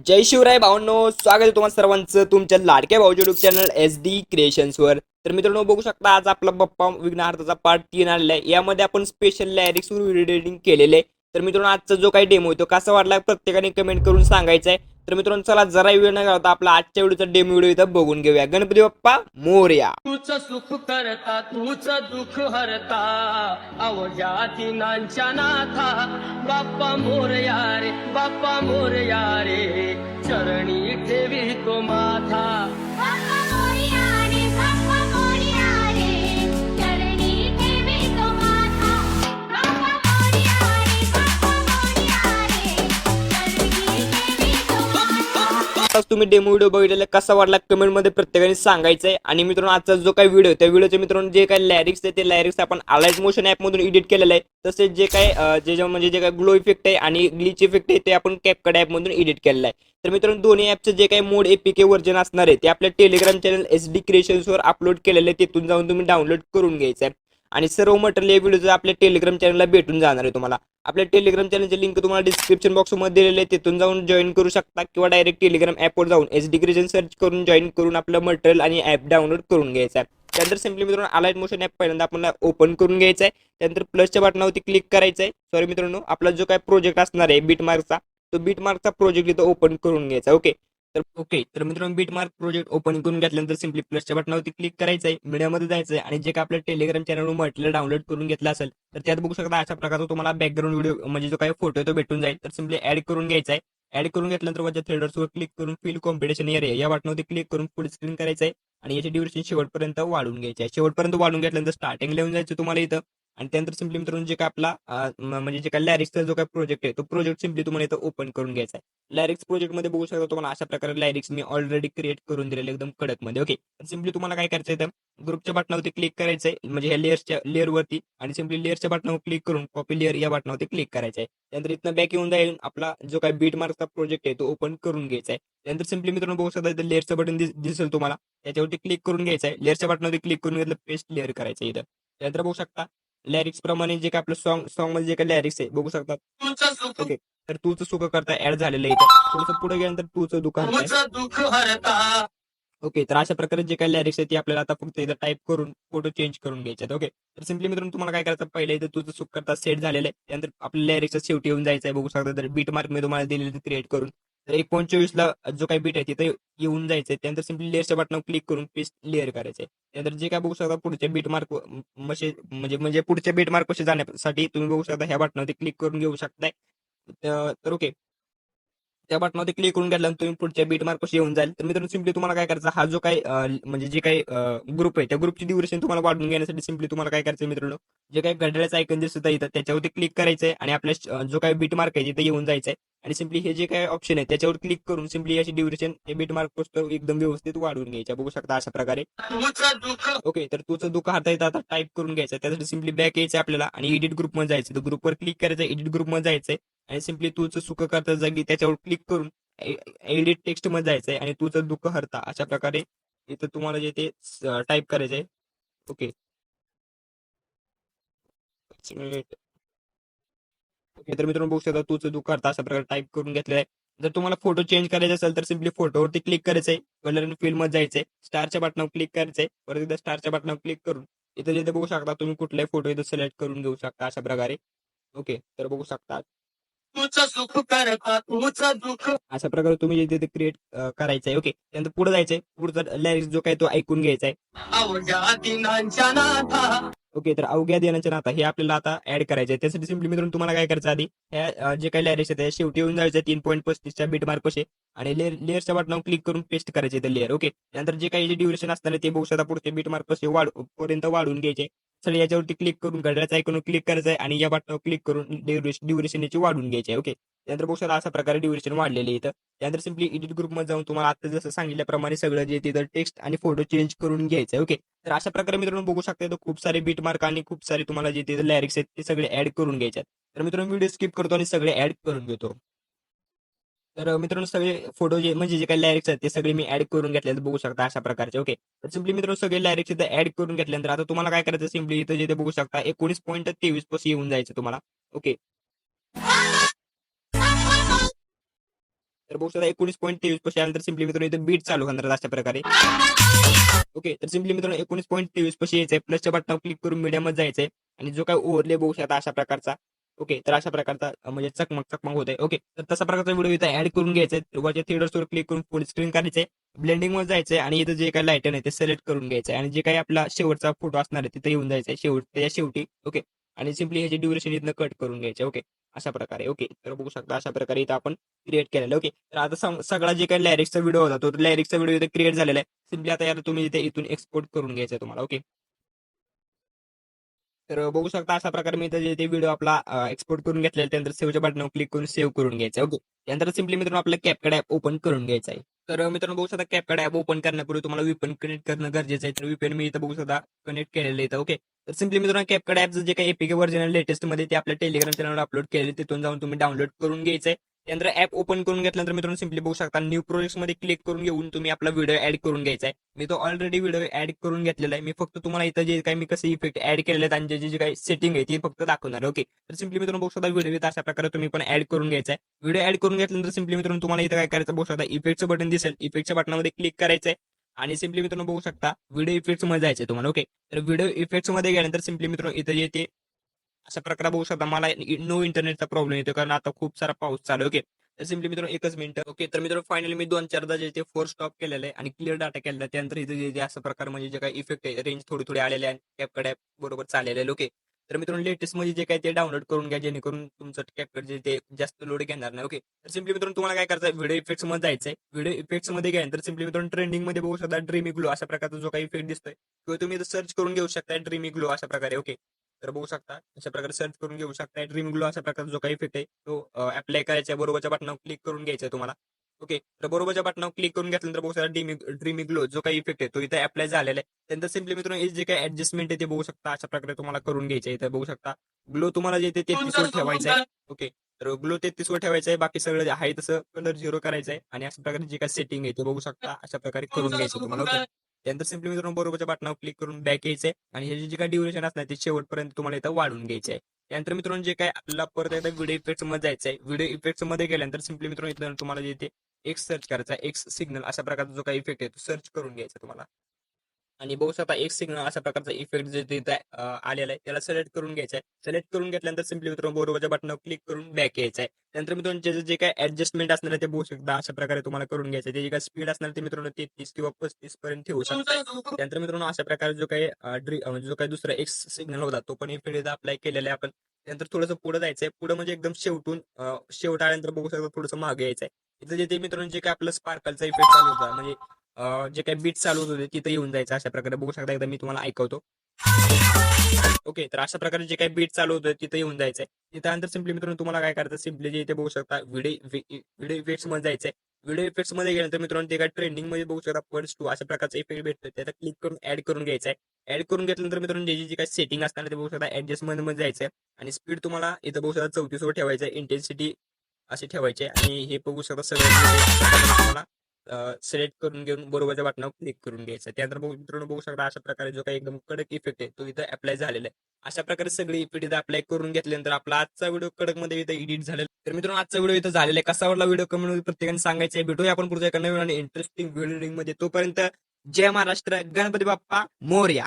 जय शिवराय भावांनो, स्वागत आहे तुम्हाला सर्वांचं तुमच्या लाडक्या भाऊजी युट्यूब चॅनल SD क्रिएशन्सवर। तर मित्रांनो बघू शकता आज आपला बाप्पा विघ्नहर्ताचा पार्ट 3 आलेला आहे। यामध्ये आपण स्पेशल लिरिक्स वर व्हिडिओ एडिटिंग केलेले आहे। तर मित्रांनो आजचा जो काही डेमो होतो कसा वाटला प्रत्येकाने कमेंट करून सांगायचं आहे। तर मित्रांनो चला जरा वेळ न घालवता आपला आजच्या व्हिडिओचा डेमो व्हिडिओ इथं बघून घेऊया। गणपती बाप्पा मोरया। तूच सुख करता तूच दुःख हरता अवघ्या दिनांच्या नाथा बाप्पा मोरया रे बाप्पा मोरया रे चरणी ठेवी तो माथा बाप्पा मोरया रे बाप्पा मोरया रे चरणी ठेवी तो माथा बाप्पा मोरया रे बाप्पा मोरया रे चरणी ठेवी तो माथा। आज तुम्ही डेमो व्हिडिओ बघितलेला कसा वाटला कमेंट मध्ये प्रत्येकाने सांगायचं आहे। आणि मित्रांनो आजचा जो काही व्हिडिओ त्या व्हिडिओचे मित्रांनो जे काही लिरिक्स आहे ते लिरिक्स आपण अलाइट मोशन ऍप मधून एडिट केलेलं आहे। तसेच जे काही जे काही ग्लो इफेक्ट आहे आणि ग्लिच इफेक्ट आहे ते आपण कॅपकट ऍप मधून एडिट केलेलं आहे। तर मित्रांनो दोन्ही ऍपचे जे काही मोड APK व्हर्जन असणार आहे ते आपल्या टेलिग्राम चॅनल SD क्रिएशन्सवर अपलोड केलेले आहे, तिथून जाऊन तुम्ही डाउनलोड करून घ्यायचं आहे। आणि सर्व मटेरियल या व्हिडिओचं आपल्या टेलिग्राम चॅनलला भेटून जाणार आहे। तुम्हाला आपल्या टेलिग्राम चॅनलची लिंक तुम्हाला डिस्क्रिप्शन बॉक्समध्ये दिलेली आहे, तिथून जाऊन जॉईन करू शकता किंवा डायरेक्ट टेलिग्राम ॲपवर जाऊन SD क्रिएशन सर्च करून जॉईन करून आपलं मटेरियल आणि ॲप डाउनलोड करून घ्यायचं आहे। त्यानंतर सिम्पली मित्रांनो अलाइट मोशन ॲप पहिल्यांदा आपल्याला ओपन करून घ्यायचं आहे। त्यानंतर प्लसच्या बटनावरती क्लिक करायचं आहे। सॉरी मित्रांनो आपला जो काही प्रोजेक्ट असणार आहे बीटमार्कचा तो बीटमार्कचा प्रोजेक्ट इथं ओपन करून घ्यायचा। तर मित्रांनो बीटमार्क प्रोजेक्ट ओपन करून घेतल्यानंतर सिम्पली प्लसच्या बटनावरती क्लिक करायचं आहे, मीडियामध्ये जायचं आहे आणि जे काय आपल्या टेलिग्राम चॅनलवर मटेरियल डाउनलोड करून घेतलं असेल तर त्यात बघू शकता अशा प्रकारचा तुम्हाला बॅकग्राऊंड व्हिडिओ म्हणजे जो काही फोटो आहे तो भेटून जाईल। तर सिम्पली ऍड करून घ्यायचा आहे। ऍड करून घेतल्यानंतर वरच्या थ्रेडर्सवर क्लिक करून फिल कॉम्पिटिशन एरिया या बटनावरती क्लिक करून फुल स्क्रीन करायचं आहे आणि याची ड्युरेशन शेवटपर्यंत वाढून घ्यायची आहे। शेवटपर्यंत वाढून घेतल्यानंतर स्टार्टिंग लिहून जायचं तुम्हाला इथं आणि त्यानंतर सिम्पली मित्रांनो जे काय आपला म्हणजे जे काय लॅरिक्सचा जो काय प्रोजेक्ट आहे तो प्रोजेक्ट सिम्पली तुम्हाला इथं ओपन करून घ्यायचा आहे। लॅरिक्स प्रोजेक्ट मध्ये बघू शकता तुम्हाला अशा प्रकारे लॅरिक्स मी ऑलरेडी क्रिएट करून दिलेले एकदम कडक मध्ये। ओके सिम्पली तुम्हाला काय करायचं आहे ग्रुपच्या बटनावरती क्लिक करायचं आहे म्हणजे ह्या लेअरवरती आणि सिम्पली लेअरच्या बटनावर क्लिक करून कॉपी लेअर या बटनावरती क्लिक करायचं आहे। त्यानंतर इथनं बॅक येऊन जाईल आपला जो काय बीट मार्कचा प्रोजेक्ट आहे तो ओपन करून घ्यायचा आहे। त्यानंतर सिम्पली मित्रांनो बघू शकता इथं लेअरचं बटन दिसेल तुम्हाला, त्याच्यावरती क्लिक करून घ्यायचं आहे। लेअरच्या बटनावरती क्लिक करून घेतलं पेस्ट लेअर करायचं इथं। त्यानंतर बघू शकता लॅरिक्स प्रमाणे जे काय आपलं सॉंग मध्ये जे काही लॅरिक्स आहे बघू शकता। तूच सुख ओके तर तूच सुख करता ऍड झालेलं आहे इथं। थोडंसं पुढे गेल्यानंतर तूच दुकान तूच दुःख हरता ओके तर अशा प्रकारे जे काही लॅरिक्स आहे ती आपल्याला आता फक्त इथं टाईप करून फोटो चेंज करून घ्यायचे आहेत। ओके तर सिम्पली मित्रांनो तुम्हाला काय करायचं पहिले इथं तुझं सुख करता सेट झालेलं आहे, त्यानंतर आपल्या लॅरिक्सच्या शेवटी येऊन जायचं आहे। बघू शकता तर बीट मार्क मी तुम्हाला दिलेलं क्रिएट करून तर 1.24 ला जो काही बीट आहे तिथे येऊन जायचंय। त्यानंतर सिम्पली लेअरच्या बटनावर क्लिक करून पेस्ट लेअर करायचंय। त्यानंतर जे काय बघू शकता पुढच्या बीट मार्क म्हणजे पुढच्या बीट मार्क कसे जाण्यासाठी तुम्ही बघू शकता ह्या बटनावरती क्लिक करून घेऊ शकताय। तर ओके त्या बटनावरती क्लिक करून घेतल्यानंतर तुम्ही पुढच्या बीट मार्क कशी येऊन जाईल। तर मित्रांनो सिम्पली तुम्हाला काय करायचं हा जो काही म्हणजे जे काही ग्रुप आहे त्या ग्रुपची ड्युरेशन तुम्हाला वाढवून घेण्यासाठी सिम्पली तुम्हाला काय करायचं मित्रांनो जे काही घड्याळाचं आयकन दिसत आहे इथं त्याच्यावरती क्लिक करायचंय आणि आपल्या जो काही बीट मार्क आहे तिथे येऊन जायचंय आणि सिम्पली हे जे काही ऑप्शन आहे त्याच्यावर क्लिक करून सिम्पली याची ड्युरेशन हे बीट मार्क पोस्टर एकदम व्यवस्थित वाढवून घ्यायच्या। बघू शकता अशा प्रकारे। तूच दुःख ओके तर तुझं दुःख हाता येतं आता टाईप करून घ्यायचं त्यासाठी सिम्पली बॅक यायचं आपल्याला आणि एडिट ग्रुप मध्ये जायचं। तर ग्रुपवर क्लिक करायचं एडिट ग्रुप मध्ये जायचंय आणि सिम्पली तुझं सुख करता जागी त्याच्यावर क्लिक करून एडिट टेक्स्ट मध्ये जायचंय आणि तुझं दुःख हरता अशा प्रकारे इथं तुम्हाला जे ते टाईप करायचंय। ओके ओके तर मित्रांनो बघू शकता तुझं दुःख हरता अशा प्रकारे टाईप करून घेतलेलं आहे। जर तुम्हाला फोटो चेंज करायचा असेल तर सिम्पली फोटोवरती क्लिक करायचंय, कलर अँड फिल मध्ये जायचंय, स्टारच्या बटनावर क्लिक करायचंय, परत एकदा स्टारच्या बटनावर क्लिक करून इथं जिथे बघू शकता तुम्ही कुठलाही फोटो इथं सिलेक्ट करून घेऊ शकता अशा प्रकारे। ओके तर बघू शकता तूच सुख करता तूच दुःख अशा प्रकारे तुम्ही इथे क्रिएट करायचंय। ओके त्यानंतर पुढे जायचंय, पुढचा लिरिक्स जो काही तो ऐकून घ्यायचा आहे। अवघ्या दिनांच्या नाथा ओके तर अवघ्या देण्याच्या नाता हे आपल्याला आता ऍड करायचं आहे। त्यासाठी सिम्पली मित्रांनो तुम्हाला काय करायचं आधी ह्या जे काही लिरिक्स आहेत शेवटी येऊन जायचं 3.35च्या बीट मार्क कसे आणि लेअरच्या बटनावर क्लिक करून पेस्ट करायचे ते लेअर। ओके त्यानंतर जे काही ड्युरेशन असणार ते बघू शकता पुढचे बीट मार्क कसे पर्यंत वाढून घ्यायचे। सर याच्यावरती क्लिक करून घड्याळाचा आयकॉनवर क्लिक करायचं आहे आणि या बटनावर क्लिक करून ड्युरेशन याची वाढून घ्यायची आहे। ओके त्यानंतर बघू शकता अशा प्रकारे ड्युरेशन वाढलेली आहे इथं। त्यानंतर सिम्पली एडिट ग्रुपमध्ये जाऊन तुम्हाला आता जसं सांगितल्याप्रमाणे सगळं जे तिथं टेक्स्ट आणि फोटो चेंज करून घ्यायचं आहे। ओके तर अशा प्रकारे मित्रांनो बघू शकता इथं खूप सारे बीट मार्क आणि खूप सारे तुम्हाला जे तिथे लिरिक्स आहेत ते सगळे ऍड करून घ्यायचे आहेत। तर मित्रांनो व्हिडिओ स्किप करतो आणि सगळे ऍड करून घेतो। तर मित्रांनो सगळे फोटो जे म्हणजे जे काही लिरिक्स आहेत ते सगळे मी ऍड करून घेतले बघू शकता अशा प्रकारचे। ओके तर सिम्पली मित्रांनो सगळे लिरिक्स इथं ऍड करून घेतल्यानंतर आता तुम्हाला काय करायचं सिम्पली इथं जे बघू शकता 19.23 पासून येऊन जायचं तुम्हाला। ओके तर बघू शकता 19.23 पाशी आल्यानंतर सिम्पली मित्रांनो इथे बीट चालू होणार आहे अशा प्रकारे. ओके, तर सिम्पली मित्रांनो 19.23 पाशी यायचंय, प्लसच्या बटनावर क्लिक करून मीडियममध्ये जायचंय आणि जो काय ओव्हरले बघू शकता अशा प्रकारचा. ओके, तर अशा प्रकारचा म्हणजे चकमक होत आहे. ओके, तर तसा प्रकारचा व्हिडिओ इथे ऍड करून घ्यायचा आहे. वरच्या थ्री क्लिक करून फुल स्क्रीन करायचंय, ब्लेंडिंग मध्ये जायचंय आणि इथं जे काही लाईटन आहे ते सिलेक्ट करून घ्यायचंय आणि जे काही आपला शेवटचा फोटो असणार आहे तिथे येऊन जायचंय त्याच्या शेवटी. ओके, आणि सिम्पली ह्याची ड्युरेशन इथनं कट करून घ्यायचे. ओके, अशा प्रकारे. ओके, तर बघू शकता अशा प्रकारे इथं आपण क्रिएट केलेलं. ओके, तर आता सगळा जे काही लॅरिक्सचा व्हिडिओ होता तो लॅरिक्सचा व्हिडिओ इथे क्रिएट झालेला आहे. सिम्पली आता याला तुम्ही इथे इथून एक्सपोर्ट करून घ्यायचं तुम्हाला. ओके, तर बघू शकता अशा प्रकारे मी इथे ते व्हिडिओ आपला एक्सपोर्ट करून घेतलेला त्यानंतर सेव्हच्या बटनावर क्लिक करून सेव्ह करून घ्यायचं. ओके, त्यानंतर सिम्पली मित्रांनो आपलं कॅपकट ॲप ओपन करून घ्यायचं आहे. तर मित्रांनो बघू शकता कॅपकट ॲप ओपन करण्यापूर्वी तुम्हाला VPN कनेक्ट करणं गरजेचं आहे. तर VPN मी इथं बघू शकता कनेक्ट केलेलं आहे इथं. ओके, तर सिम्पली मित्रांनो कॅपकट ॲपचं जे काही एपीके व्हर्जन आहे लेटेस्ट मध्ये ते आपल्या टेलिग्राम चॅनलवर अपलोड केलेले, तिथून जाऊन तुम्ही डाउनलोड करून घ्यायचंय. त्यानंतर ऍप ओपन करून घेतल्यानंतर मित्रांनो सिम्पली बघू शकता न्यू प्रोजेक्ट मध्ये क्लिक करून घेऊन तुम्ही आपला व्हिडिओ ऍड करून घ्यायचा आहे. मी तो ऑलरेडी व्हिडिओ ऍड करून घेतलेला आहे. मी फक्त तुम्हाला इथं जे काही मी कसे इफेक्ट ऍड केलेले आहेत आणि जे काही सेटिंग आहे ती फक्त दाखवणार. ओके, तर सिम्पली मित्रांनो बघू शकता व्हिडिओ अशा प्रकारे तुम्ही पण ऍड करून घ्यायचा आहे. व्हिडिओ ऍड करून घेतल्यानंतर सिम्पली मित्रांनो तुम्हाला इथं काय करायचं बघू शकता इफेक्टचं बटन दिसेल, इफेक्टच्या बटनामध्ये क्लिक करायचंय आणि सिम्पली मित्रांनो बघू शकता व्हिडिओ इफेक्ट्स मध्ये जायचंय तुम्हाला. ओके, तर व्हिडिओ इफेक्ट्स मध्ये गेल्यानंतर सिम्पली मित्रांनो इथं येते अशा प्रकारे बघू शकता मला नो इंटरनेटचा प्रॉब्लेम येतो कारण आता खूप सारा पाऊस चालू आहे. ओके, तर सिम्पली मित्रांनो एकच मिनिट. ओके, तर मित्रांनो फायनली मी 2-4दा जे ते फोर स्टॉप केलेलं आहे आणि क्लिअर डाटा केलेला आहे. त्यानंतर इथे जे असं प्रकार म्हणजे जे काही इफेक्ट आहे रेंज थोडी आलेले आहे कॅपकट ॲप बरोबर चाललेलं आहे. ओके, तर मित्रांनो लेटेस्ट मध्ये जे काही ते डाउनलोड करून घ्या जेणेकरून तुमचं कॅपकट जे ते जास्त लोड घेणार नाही. ओके, तर सिम्पली मित्रांनो तुम्हाला काय करायचं व्हिडिओ इफेक्ट्स मध्ये जायचंय. व्हिडिओ इफेक्ट्स मध्ये गेल्यानंतर सिम्पली मित्रांनो ट्रेंडिंग मध्ये बघू शकता ड्रीमी ग्लो अशा प्रकारचा जो काही इफेक्ट दिसतोय किंवा तुम्ही सर्च करून घेऊ शकता ड्रीमी ग्लो अशा प्रकारे. ओके, तर बघू शकता अशा प्रकारे सर्च करून घेऊ शकता ड्रीम ग्लो अशा प्रकारचा जो काही इफेक्ट आहे तो अप्लाय करायचा बरोबरच्या बटनावर क्लिक करून घ्यायचा आहे तुम्हाला. ओके, तर बरोबरच्या बटनावर क्लिक करून घेतल्यानंतर बघू शकता ड्रीमी ग्लो जो काही इफेक्ट आहे तो इथे अप्लाय झालेला आहे. त्यानंतर सिम्पली मित्रांनो जे काही ऍडजस्टमेंट आहे ते बघू शकता अशा प्रकारे तुम्हाला करून घ्यायचे आहे. इथे बघू शकता ग्लो तुम्हाला जे ते 33 वर ठेवायचं आहे. ओके, तर ग्लो 33 वर ठेवायचं आहे, बाकी सगळं जे आहे तसं कलर 0 करायचं आहे आणि अशा प्रकारे जे काही सेटिंग आहे ते बघू शकता अशा प्रकारे करून घ्यायचं तुम्हाला. ओके, त्यानंतर सिम्पली मित्रांनो बरोबरच्या बटनावर क्लिक करून बॅक यायचंय आणि ह्याची जे काही ड्युरेशन असणार ते शेवटपर्यंत तुम्हाला इथं वाढून घ्यायचे आहे. त्यानंतर मित्रांनो जे काय आपल्याला परत एकदा व्हिडिओ इफेक्ट्स मध्ये जायचं आहे. व्हिडिओ इफेक्ट्स मध्ये गेल्यानंतर सिम्पली मित्रांनो इथं तुम्हाला जे ते एक्स सर्च करायचा एक्स सिग्नल अशा प्रकारचा जो काही इफेक्ट आहे तो सर्च करून घ्यायचा तुम्हाला आणि बघू शकता एक सिग्नल अशा प्रकारचा इफेक्ट जे तिथे आलेला आहे त्याला सिलेक्ट करून घ्यायचा आहे. सिलेक्ट करून घेतल्यानंतर सिम्पली मित्रांनो बरोबरच्या बटनावर क्लिक करून बॅक यायचं आहे. त्यानंतर मित्रांनो त्याचं जे काही ऍडजस्टमेंट असणार आहे ते बघू शकता अशा प्रकारे तुम्हाला करून घ्यायचं आहे. त्याची काय स्पीड असणार ते मित्रांनो 33 किंवा 35 पर्यंत ठेवू शकता. त्यानंतर मित्रांनो अशा प्रकारे जो काही म्हणजे जो काही दुसरा एक्स सिग्नल होता तो पण इफेक्ट अप्लाय केलेला आहे आपण. त्यानंतर थोडंसं पुढे जायचंय, पुढे म्हणजे एकदम शेवट आल्यानंतर बघू शकता थोडंसं मागे यायचंय. इथं जे ते मित्रांनो जे काही आपलं स्पार्कलचा इफेक्ट चालू होता म्हणजे जे काही बीट चालू होत होते तिथे येऊन जायचं अशा प्रकारे बघू शकता. एकदा मी तुम्हाला ऐकवतो. ओके, तर अशा प्रकारे जे काही बीट चालू होतं तिथे येऊन जायचंय. त्यानंतर सिम्पली मित्रांनो तुम्हाला काय करायचं सिम्पली जे इथे बघू शकता व्हिडिओ इफेक्ट्स मध्ये जायचंय. व्हिडिओ इफेक्ट्स मध्ये गेल्यानंतर मित्रांनो ते काय ट्रेंडिंग मध्ये बघू शकता पर्स 2 अशा प्रकारचा इफेक्ट भेटतो त्याचा क्लिक करून ऍड करून घ्यायचा आहे. ऍड करून घेतल्यानंतर मित्रांनो जे काही सेटिंग असणार ते बघू शकता ऍडजस्टमेंट मध्ये जायचंय आणि स्पीड तुम्हाला इथं बघू शकता 34 वर ठेवायचं आहे, इंटेन्सिटी अशी ठेवायची आहे आणि हे बघू शकता सगळं तुम्हाला सिलेक्ट करून घेऊन बरोबरच्या बटनावर क्लिक करून घ्यायचं. त्यानंतर मित्रांनो बघू शकता अशा प्रकारे जो काही एकदम कडक इफेक्ट आहे तो इथं अप्लाय झालेला आहे. अशा प्रकारे सगळी इफेक्ट इथं अप्लाय करून घेतल्यानंतर आपला आजचा व्हिडिओ कडक मध्ये इथं एडिट झालेला. तर मित्रांनो आजचा व्हिडिओ इथं झालेला आहे. कसा वाटला व्हिडिओ कमेंट मध्ये प्रत्येकाने सांगायचं आहे. भेटूया आपण पुढच्या एका नवीन आणि इंटरेस्टिंग व्हिडिओ मध्ये. तोपर्यंत जय महाराष्ट्र, गणपती बाप्पा मोरया.